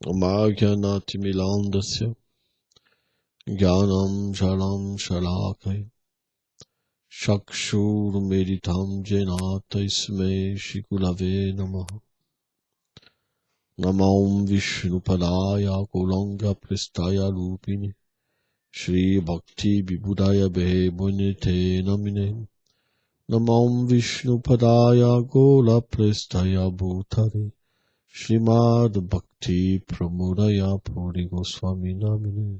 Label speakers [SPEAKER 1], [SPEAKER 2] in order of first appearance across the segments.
[SPEAKER 1] Magyanatimilandasya Gyanam Jalam Shalakaya Chakshurmeditam Jena Tasmai Shikulave Namaha Namam Vishnupadaya Kulanga Pristaya Lupini Shri Bhakti Vibhudaya Behebunite Namine Namam Vishnupadaya Gola Pristaya Bhutare Shrimad Bhakti Pramudaya Puri Goswami Namine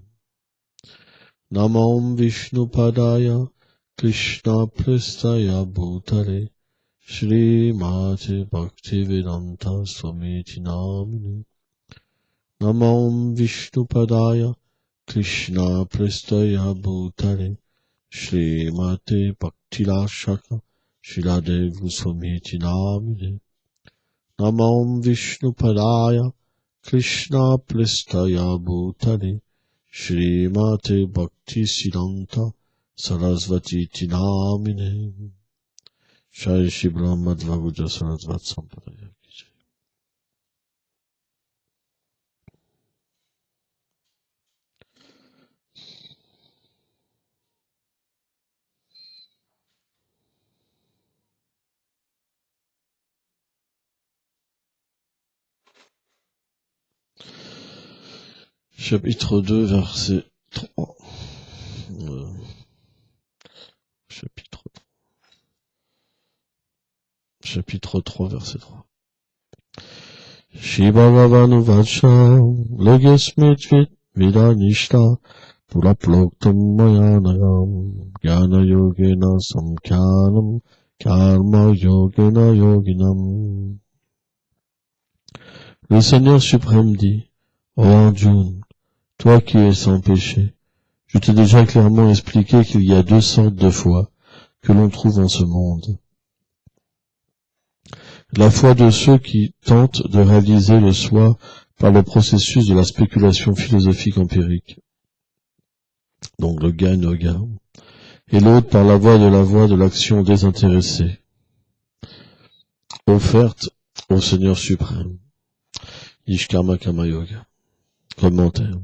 [SPEAKER 1] Namam Vishnupadaya Krishna Pristaya Bhutare Shrimati Bhaktivedanta Swamiti Namine Namam Vishnupadaya Krishna Pristaya Bhutare Shrimati Bhaktilashaka Shiladev Swamiti Namine Namam Vishnupadaya Krishna Pristaya Bhutare Shrimati Bhaktisiddhanta Sarasvati Namine Shai Shri Brahmadva Guja Sarasvat Sampadaya. Chapitre 2, verset 3. Chapitre 3, verset 3. Shibhavavanu vacha lagyasmitvit vidanishta puraploktam mayanagam jnana yogena samkhyanam karma yogena yoginam. Le Seigneur suprême dit, ô Arjuna, toi qui es sans péché, je t'ai déjà clairement expliqué qu'il y a deux sortes de foi que l'on trouve en ce monde. La foi de ceux qui tentent de réaliser le soi par le processus de la spéculation philosophique empirique, donc le Gyan Yoga, et l'autre par la voie de l'action désintéressée, offerte au Seigneur suprême. Nishkarma Karma Yoga. Commentaire.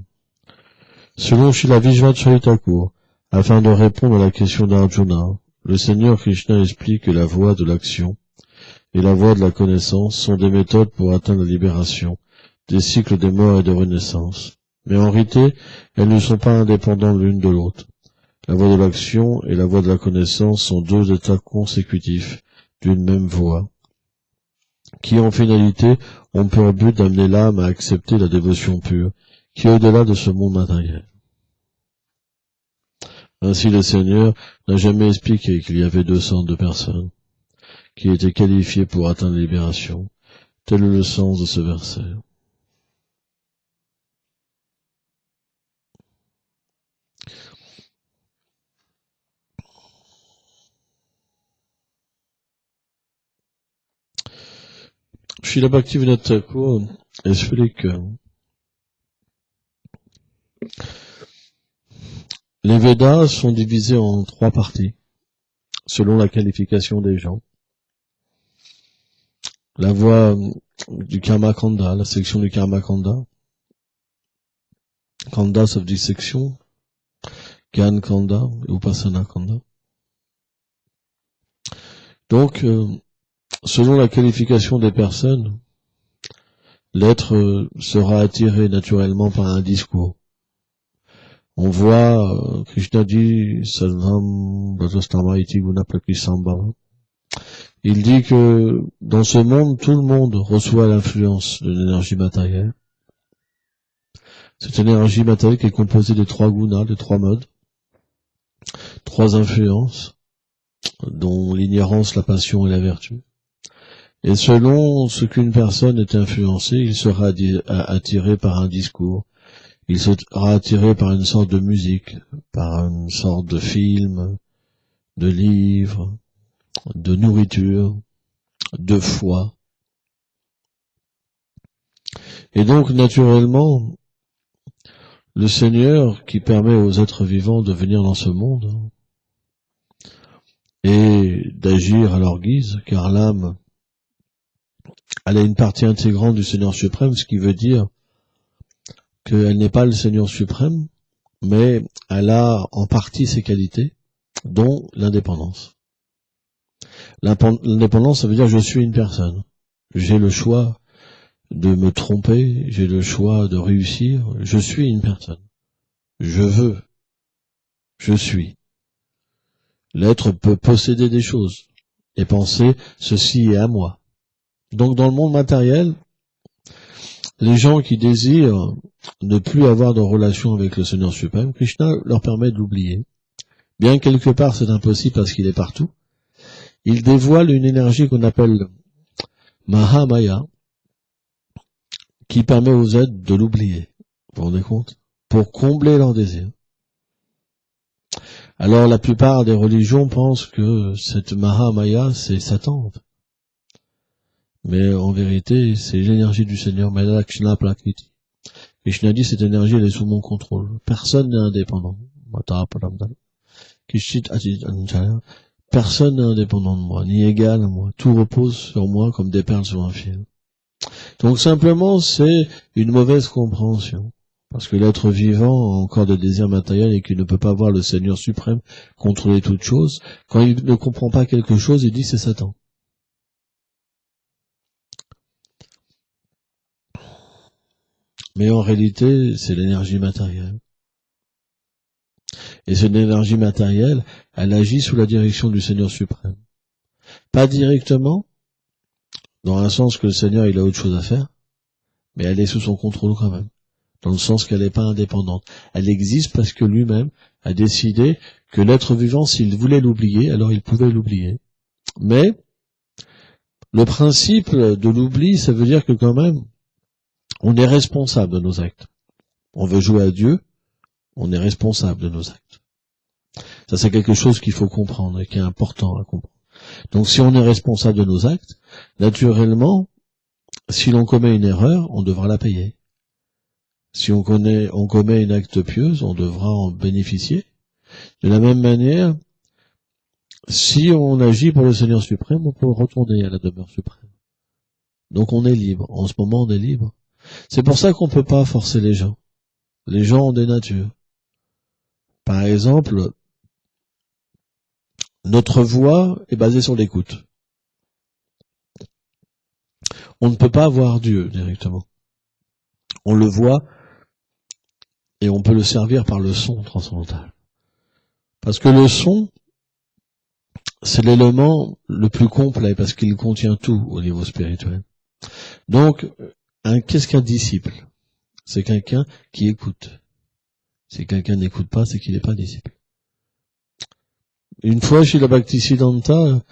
[SPEAKER 1] Selon Srila Vishvacharya Thakur, afin de répondre à la question d'Arjuna, le Seigneur Krishna explique que la voie de l'action et la voie de la connaissance sont des méthodes pour atteindre la libération des cycles de mort et de renaissance. Mais en réalité, elles ne sont pas indépendantes l'une de l'autre. La voie de l'action et la voie de la connaissance sont deux états consécutifs d'une même voie, qui en finalité ont pour but d'amener l'âme à accepter la dévotion pure, qui est au-delà de ce monde matériel. Ainsi le Seigneur n'a jamais expliqué qu'il y avait deux sortes de personnes qui étaient qualifiées pour atteindre la libération. Tel est le sens de ce verset. Srila Bhaktivinoda Thakur explique que les Védas sont divisés en trois parties, selon la qualification des gens. La voie du Karma Kanda, la section du Karma Kanda. Kanda, ça veut dire section. Gyan Kanda et Upasana Kanda. Donc, selon la qualification des personnes, l'être sera attiré naturellement par un discours. On voit, Krishna dit, Sarvam Bhajastama iti guna prakrisambhava. Il dit que dans ce monde, tout le monde reçoit l'influence de l'énergie matérielle. Cette énergie matérielle qui est composée de trois gunas, de trois modes, trois influences, dont l'ignorance, la passion et la vertu. Et selon ce qu'une personne est influencée, il sera attiré par un discours. Il sera attiré par une sorte de musique, par une sorte de film, de livre, de nourriture, de foi. Et donc, naturellement, le Seigneur, qui permet aux êtres vivants de venir dans ce monde et d'agir à leur guise, car l'âme, elle est une partie intégrante du Seigneur suprême, ce qui veut dire qu'elle n'est pas le Seigneur suprême, mais elle a en partie ses qualités, dont l'indépendance. L'indépendance, ça veut dire je suis une personne. J'ai le choix de me tromper, j'ai le choix de réussir, je suis une personne. Je veux, je suis. L'être peut posséder des choses et penser ceci est à moi. Donc dans le monde matériel, les gens qui désirent ne plus avoir de relation avec le Seigneur suprême, Krishna leur permet de l'oublier. Bien quelque part c'est impossible parce qu'il est partout. Il dévoile une énergie qu'on appelle Mahamaya, qui permet aux êtres de l'oublier. Vous vous rendez compte? Pour combler leurs désirs. Alors la plupart des religions pensent que cette Mahamaya c'est Satan. Mais en vérité, c'est l'énergie du Seigneur, Malakshna Prakriti. Krishna dit, cette énergie, elle est sous mon contrôle. Personne n'est indépendant. Personne n'est indépendant de moi, ni égal à moi. Tout repose sur moi comme des perles sur un fil. Donc simplement, c'est une mauvaise compréhension. Parce que l'être vivant a encore des désirs matériels et qu'il ne peut pas voir le Seigneur suprême contrôler toutes choses. Quand il ne comprend pas quelque chose, il dit c'est Satan. Mais en réalité, c'est l'énergie matérielle. Et cette énergie matérielle, elle agit sous la direction du Seigneur suprême. Pas directement, dans un sens que le Seigneur il a autre chose à faire, mais elle est sous son contrôle quand même, dans le sens qu'elle n'est pas indépendante. Elle existe parce que lui-même a décidé que l'être vivant, s'il voulait l'oublier, alors il pouvait l'oublier. Mais le principe de l'oubli, ça veut dire que quand même, on est responsable de nos actes. On veut jouer à Dieu, on est responsable de nos actes. Ça, c'est quelque chose qu'il faut comprendre et qui est important à comprendre. Donc, si on est responsable de nos actes, naturellement, si l'on commet une erreur, on devra la payer. Si on commet une acte pieuse, on devra en bénéficier. De la même manière, si on agit pour le Seigneur suprême, on peut retourner à la demeure suprême. Donc, on est libre. En ce moment, on est libre. C'est pour ça qu'on ne peut pas forcer les gens. Les gens ont des natures. Par exemple, notre voix est basée sur l'écoute. On ne peut pas voir Dieu directement. On le voit et on peut le servir par le son transcendantal. Parce que le son, c'est l'élément le plus complet parce qu'il contient tout au niveau spirituel. Donc, qu'est-ce qu'un disciple? C'est quelqu'un qui écoute. Si quelqu'un n'écoute pas, c'est qu'il n'est pas disciple. Une fois, chez la Bhaktisiddhanta,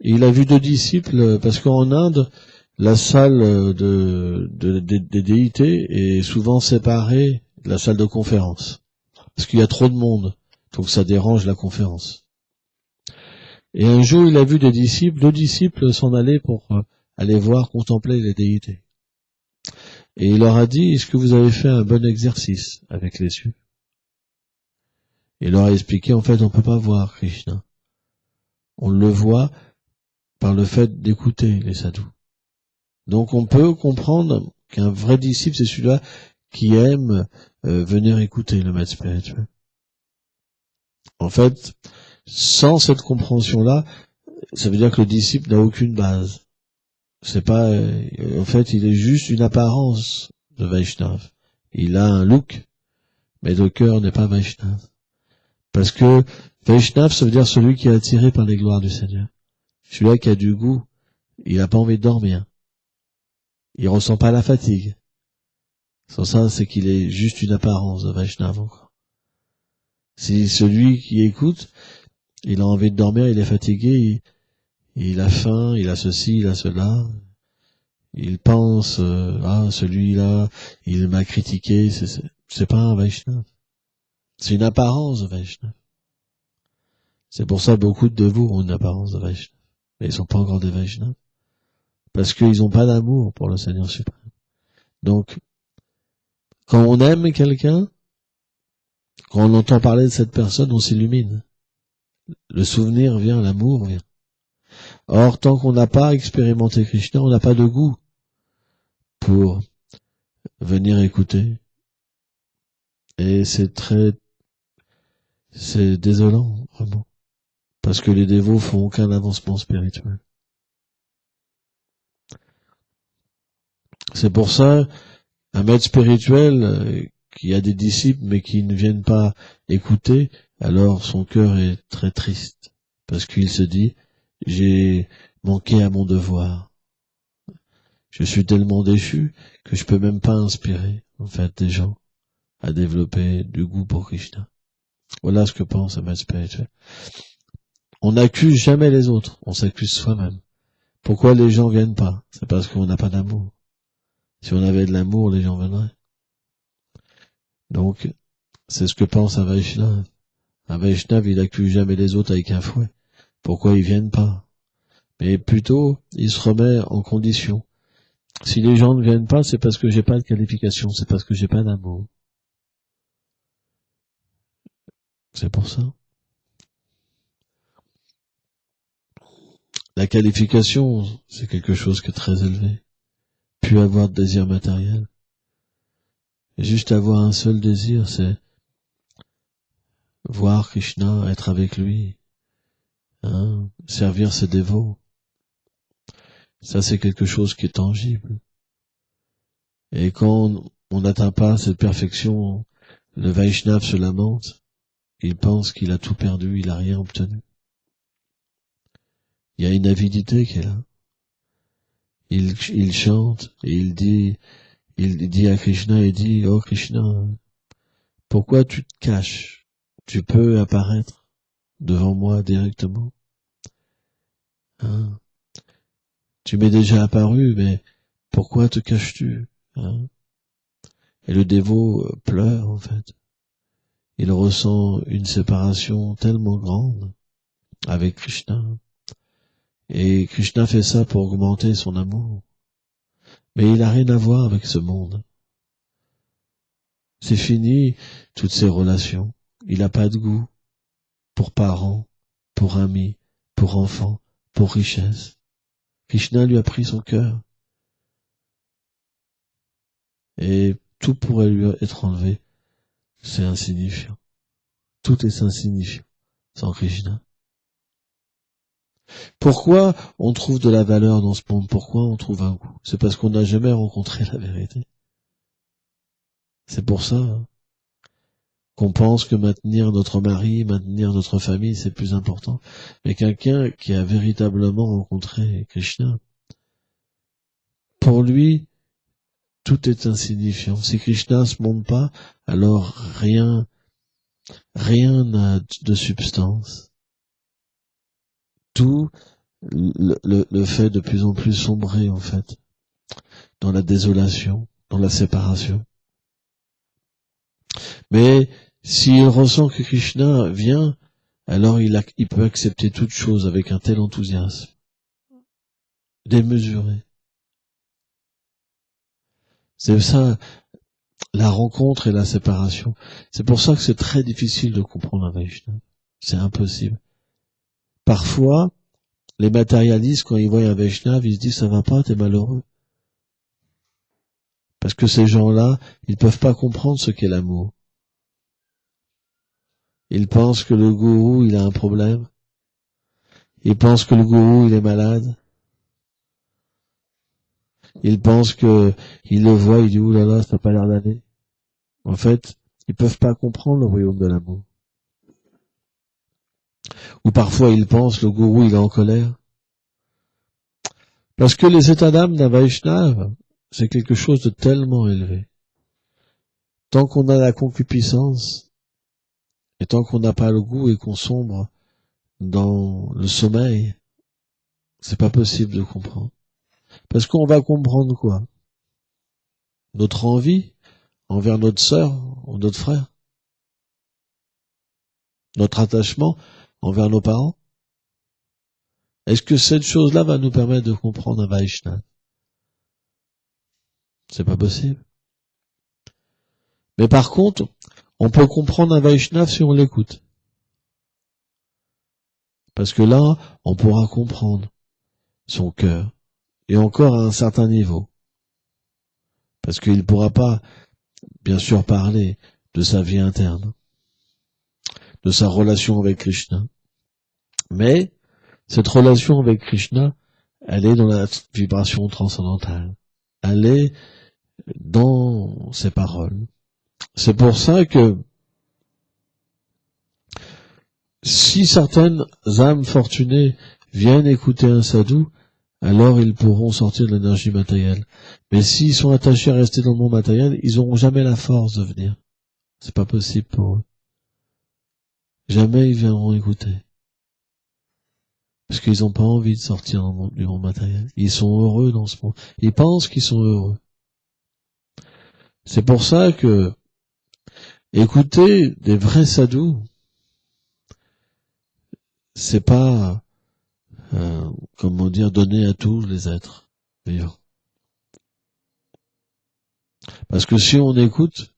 [SPEAKER 1] il a vu 2 disciples, parce qu'en Inde, la salle des déités est souvent séparée de la salle de conférence. Parce qu'il y a trop de monde, donc ça dérange la conférence. Et un jour, il a vu 2 disciples s'en aller pour aller voir, contempler les déités. Et il leur a dit, est-ce que vous avez fait un bon exercice avec les cieux? Et il leur a expliqué, en fait, on ne peut pas voir Krishna. On le voit par le fait d'écouter les sadhus. Donc on peut comprendre qu'un vrai disciple, c'est celui-là qui aime venir écouter le maître spirituel. En fait, sans cette compréhension-là, ça veut dire que le disciple n'a aucune base. C'est pas, en fait, il est juste une apparence de Vaishnav. Il a un look, mais le cœur n'est pas Vaishnav. Parce que Vaishnav, ça veut dire celui qui est attiré par les gloires du Seigneur. Celui-là qui a du goût, il n'a pas envie de dormir. Il ressent pas la fatigue. Sans ça, c'est qu'il est juste une apparence de Vaishnav encore. Si celui qui écoute, il a envie de dormir, il est fatigué, il a faim, il a ceci, il a cela. Il pense, celui-là, il m'a critiqué, c'est pas un Vaishnav. C'est une apparence de Vaishnav. C'est pour ça beaucoup de dévots ont une apparence de Vaishnav. Mais ils sont pas encore des Vaishnavas. Parce qu'ils n'ont pas d'amour pour le Seigneur suprême. Donc, quand on aime quelqu'un, quand on entend parler de cette personne, on s'illumine. Le souvenir vient, l'amour vient. Or, tant qu'on n'a pas expérimenté Krishna, on n'a pas de goût pour venir écouter, Et c'est désolant, vraiment. Parce que les dévots font aucun avancement spirituel. C'est pour ça, un maître spirituel qui a des disciples mais qui ne viennent pas écouter, alors son cœur est très triste. Parce qu'il se dit, j'ai manqué à mon devoir. Je suis tellement déchu que je peux même pas inspirer, en fait, des gens à développer du goût pour Krishna. Voilà ce que pense un maître spirituel. On n'accuse jamais les autres, on s'accuse soi-même. Pourquoi les gens viennent pas? C'est parce qu'on n'a pas d'amour. Si on avait de l'amour, les gens viendraient. Donc, c'est ce que pense un Vaishnava. Un Vaishnava, il accuse jamais les autres avec un fouet. Pourquoi ils viennent pas? Mais plutôt, il se remet en condition. Si les gens ne viennent pas, c'est parce que j'ai pas de qualification, c'est parce que j'ai pas d'amour. C'est pour ça. La qualification, c'est quelque chose qui est très élevé. Puis avoir de désir matériel. Et juste avoir un seul désir, c'est voir Krishna, être avec lui, hein, servir ses dévots. Ça, c'est quelque chose qui est tangible. Et quand on n'atteint pas cette perfection, le Vaishnava se lamente. Il pense qu'il a tout perdu, il a rien obtenu. Il y a une avidité qui est là. Il chante et il dit à Krishna, il dit, oh Krishna, pourquoi tu te caches? Tu peux apparaître devant moi directement. Hein? Tu m'es déjà apparu, mais pourquoi te caches-tu? Hein? Et le dévot pleure, en fait. Il ressent une séparation tellement grande avec Krishna. Et Krishna fait ça pour augmenter son amour. Mais il n'a rien à voir avec ce monde. C'est fini, toutes ces relations. Il n'a pas de goût pour parents, pour amis, pour enfants, pour richesse. Krishna lui a pris son cœur. Et tout pourrait lui être enlevé. C'est insignifiant. Tout est insignifiant sans Krishna. Pourquoi on trouve de la valeur dans ce monde? Pourquoi on trouve un goût? C'est parce qu'on n'a jamais rencontré la vérité. C'est pour ça qu'on pense que maintenir notre mari, maintenir notre famille, c'est plus important. Mais quelqu'un qui a véritablement rencontré Krishna, pour lui, tout est insignifiant. Si Krishna ne se montre pas, alors rien n'a de substance. Tout le fait de plus en plus sombrer, en fait, dans la désolation, dans la séparation. Mais s'il ressent que Krishna vient, alors il peut accepter toute chose avec un tel enthousiasme, démesuré. C'est ça, la rencontre et la séparation. C'est pour ça que c'est très difficile de comprendre un Vaishnava. C'est impossible. Parfois, les matérialistes, quand ils voient un Vaishnava, ils se disent, ça va pas, t'es malheureux. Parce que ces gens-là, ils peuvent pas comprendre ce qu'est l'amour. Ils pensent que le gourou, il a un problème. Ils pensent que le gourou, il est malade. Ils pensent que, il le voit, il dit, ouh là là, ça n'a pas l'air d'aller. En fait, ils peuvent pas comprendre le royaume de l'amour. Ou parfois, ils pensent, le gourou, il est en colère. Parce que les états d'âme d'un Vaishnava, c'est quelque chose de tellement élevé. Tant qu'on a la concupiscence, et tant qu'on n'a pas le goût et qu'on sombre dans le sommeil, c'est pas possible de comprendre. Parce qu'on va comprendre quoi? Notre envie envers notre sœur ou notre frère? Notre attachement envers nos parents? Est-ce que cette chose-là va nous permettre de comprendre un Vaishnava? C'est pas possible. Mais par contre, on peut comprendre un Vaishnava si on l'écoute. Parce que là, on pourra comprendre son cœur. Et encore à un certain niveau. Parce qu'il ne pourra pas, bien sûr, parler. de sa vie interne, de sa relation avec Krishna. Mais cette relation avec Krishna, elle est dans la vibration transcendantale. Elle est dans ses paroles. C'est pour ça que si certaines âmes fortunées viennent écouter un sadhu, alors ils pourront sortir de l'énergie matérielle. Mais s'ils sont attachés à rester dans le monde matériel, ils n'auront jamais la force de venir. C'est pas possible pour eux. Jamais ils viendront écouter. Parce qu'ils n'ont pas envie de sortir du monde matériel. Ils sont heureux dans ce monde. Ils pensent qu'ils sont heureux. C'est pour ça que écouter des vrais sadhus, c'est pas, comment dire, donner à tous les êtres vivants. Parce que si on écoute,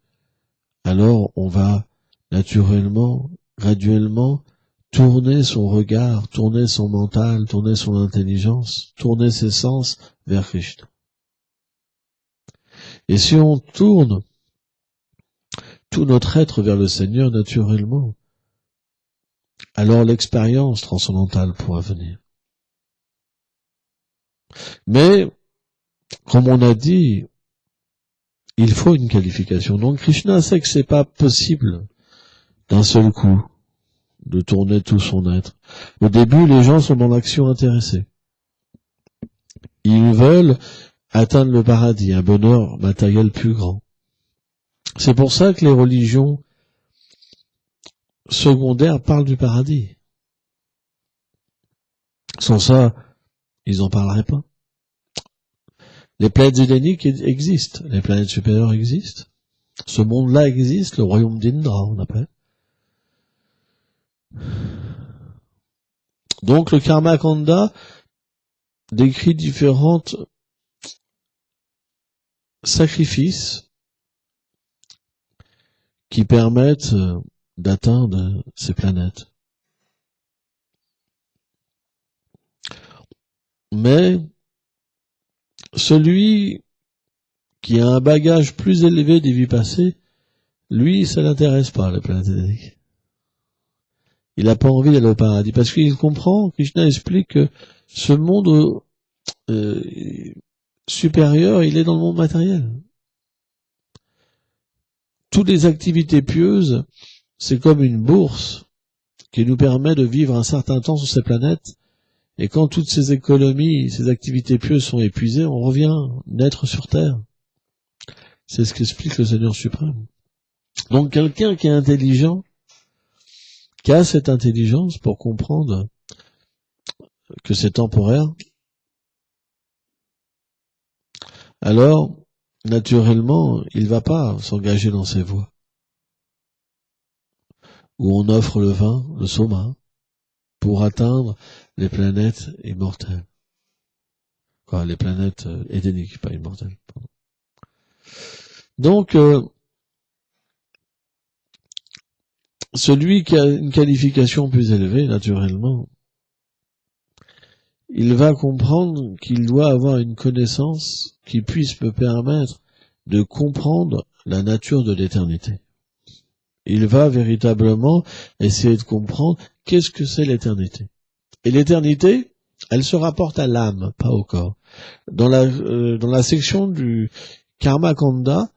[SPEAKER 1] alors on va naturellement, graduellement, tourner son regard, tourner son mental, tourner son intelligence, tourner ses sens vers Krishna. Et si on tourne tout notre être vers le Seigneur naturellement, alors l'expérience transcendantale pourra venir. Mais, comme on a dit, il faut une qualification. Donc Krishna sait que c'est pas possible d'un seul coup de tourner tout son être. Au début, les gens sont dans l'action intéressée. Ils veulent atteindre le paradis, un bonheur matériel plus grand. C'est pour ça que les religions secondaires parlent du paradis. Sans ça, ils n'en parleraient pas. Les planètes édéniques existent, les planètes supérieures existent. Ce monde-là existe, le royaume d'Indra, on appelle. Donc le Karma Kanda décrit différentes sacrifices qui permettent d'atteindre ces planètes. Mais celui qui a un bagage plus élevé des vies passées, lui, ça l'intéresse pas, les planètes édéniques. Il n'a pas envie d'aller au paradis, parce qu'il comprend, Krishna explique que ce monde supérieur, il est dans le monde matériel. Toutes les activités pieuses, c'est comme une bourse qui nous permet de vivre un certain temps sur ces planètes, et quand toutes ces économies, ces activités pieuses sont épuisées, on revient naître sur Terre. C'est ce qu'explique le Seigneur suprême. Donc quelqu'un qui est intelligent, qui a cette intelligence pour comprendre que c'est temporaire, alors, naturellement, il ne va pas s'engager dans ces voies où on offre le vin, le soma, pour atteindre les planètes immortelles. Quoi, les planètes édéniques, pas immortelles. Pardon. Donc, celui qui a une qualification plus élevée, naturellement, il va comprendre qu'il doit avoir une connaissance qui puisse me permettre de comprendre la nature de l'éternité. Il va véritablement essayer de comprendre qu'est-ce que c'est l'éternité. Et l'éternité, elle se rapporte à l'âme, pas au corps. Dans la section du Karma Kanda,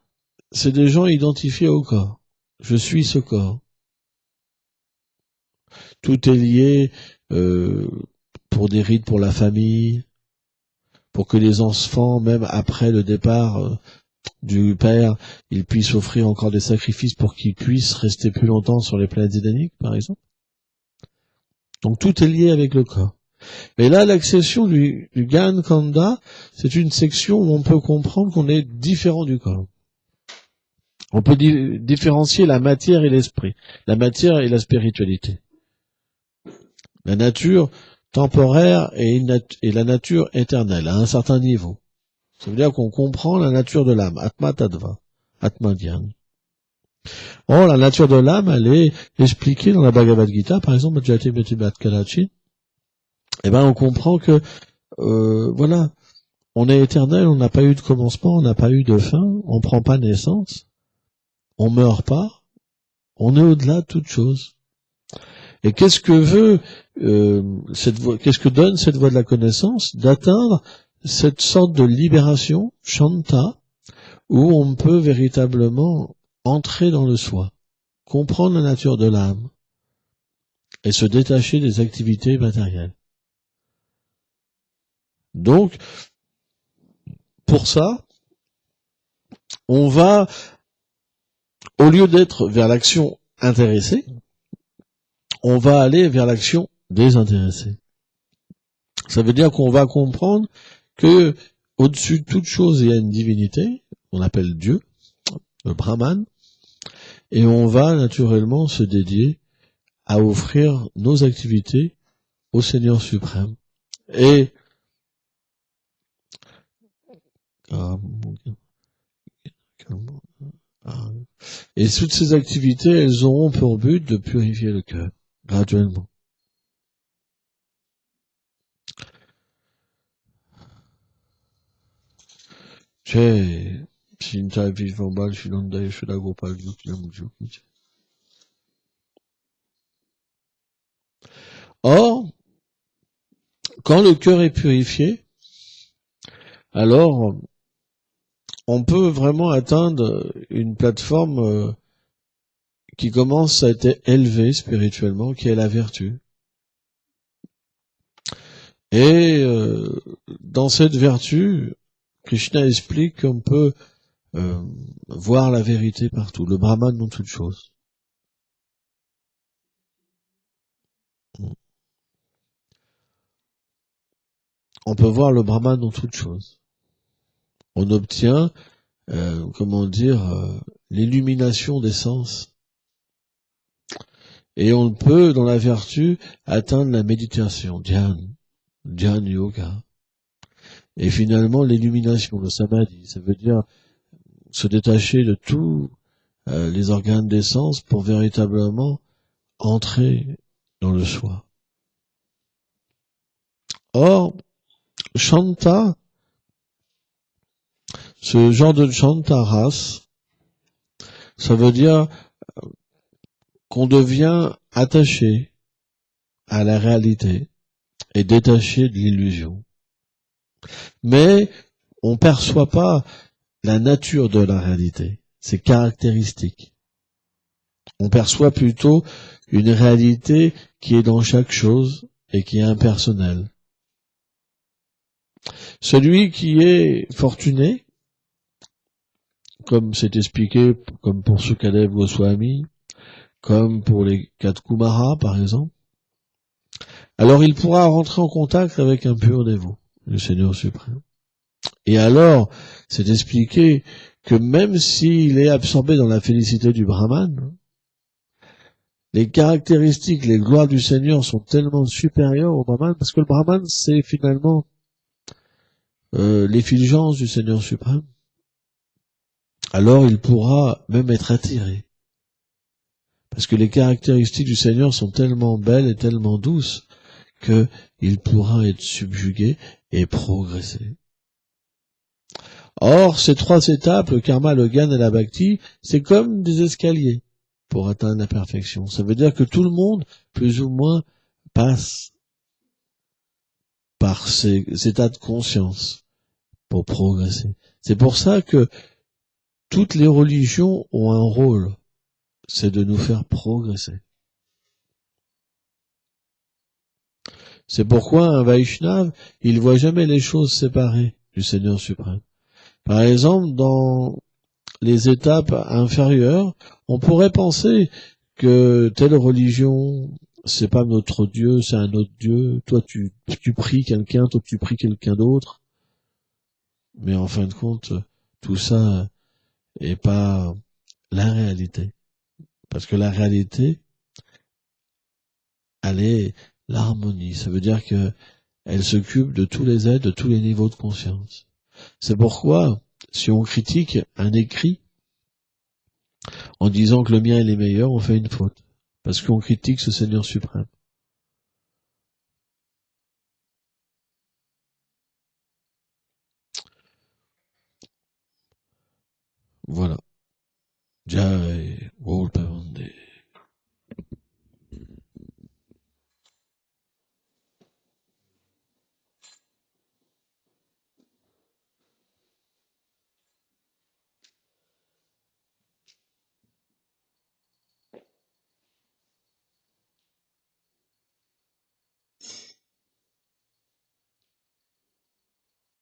[SPEAKER 1] c'est des gens identifiés au corps. Je suis ce corps. Tout est lié pour des rites pour la famille, pour que les enfants, même après le départ du père, ils puissent offrir encore des sacrifices pour qu'ils puissent rester plus longtemps sur les planètes édéniques, par exemple. Donc tout est lié avec le corps. Mais là, l'accession du Gyan Kanda, c'est une section où on peut comprendre qu'on est différent du corps. On peut différencier la matière et l'esprit, la matière et la spiritualité. La nature temporaire et la nature éternelle, à un certain niveau. Ça veut dire qu'on comprend la nature de l'âme, Atma Tattva, Atma Dhyan. Or, la nature de l'âme, elle est expliquée dans la Bhagavad Gita, par exemple, Jati Metibat Kalachi. Eh ben, on comprend que, voilà, on est éternel, on n'a pas eu de commencement, on n'a pas eu de fin, on prend pas naissance, on meurt pas, On est au-delà de toute chose. Et qu'est-ce que veut qu'est-ce que donne cette voie de la connaissance? D'atteindre cette sorte de libération, Shanta, où on peut véritablement entrer dans le soi, comprendre la nature de l'âme et se détacher des activités matérielles. Donc, pour ça, on va, au lieu d'être vers l'action intéressée, on va aller vers l'action désintéressée. Ça veut dire qu'on va comprendre que au-dessus de toute chose, il y a une divinité, on appelle Dieu, le Brahman, et on va naturellement se dédier à offrir nos activités au Seigneur suprême. Et toutes ces activités, elles auront pour but de purifier le cœur, graduellement. Or, quand le cœur est purifié, alors on peut vraiment atteindre une plateforme qui commence à être élevée spirituellement, qui est la vertu. Et dans cette vertu, Krishna explique qu'on peut voir la vérité partout, le Brahman dans toute chose. On peut voir le Brahman dans toute chose. On obtient, l'illumination des sens. Et on peut, dans la vertu, atteindre la méditation, dhyana yoga. Et finalement, l'illumination, le samadhi, ça veut dire se détacher de tous les organes des sens pour véritablement entrer dans le soi. Or, Shanta, ce genre de Shantaras, ça veut dire qu'on devient attaché à la réalité et détaché de l'illusion. Mais on ne perçoit pas la nature de la réalité, ses caractéristiques. On perçoit plutôt une réalité qui est dans chaque chose et qui est impersonnelle. Celui qui est fortuné, comme c'est expliqué, comme pour Sukadev Goswami, comme pour les 4 Kumaras, par exemple, alors il pourra rentrer en contact avec un pur dévot, le Seigneur suprême. Et alors, c'est expliqué que même s'il est absorbé dans la félicité du Brahman, les caractéristiques, les gloires du Seigneur sont tellement supérieures au Brahman, parce que le Brahman, c'est finalement l'effulgence du Seigneur suprême. Alors il pourra même être attiré. Parce que les caractéristiques du Seigneur sont tellement belles et tellement douces qu'il pourra être subjugué et progresser. Or, ces 3 étapes, le karma, le gyan et la bhakti, c'est comme des escaliers pour atteindre la perfection. Ça veut dire que tout le monde, plus ou moins, passe par ces états de conscience pour progresser. C'est pour ça que toutes les religions ont un rôle, c'est de nous faire progresser. C'est pourquoi un Vaishnava, il voit jamais les choses séparées du Seigneur suprême. Par exemple, dans les étapes inférieures, on pourrait penser que telle religion, c'est pas notre Dieu, c'est un autre Dieu. Toi, tu pries quelqu'un, toi, tu pries quelqu'un d'autre. Mais en fin de compte, tout ça est pas la réalité. Parce que la réalité, elle est l'harmonie. Ça veut dire que elle s'occupe de tous les êtres, de tous les niveaux de conscience. C'est pourquoi, si on critique un écrit, en disant que le mien est meilleur, on fait une faute. Parce qu'on critique ce Seigneur suprême. Voilà. Jai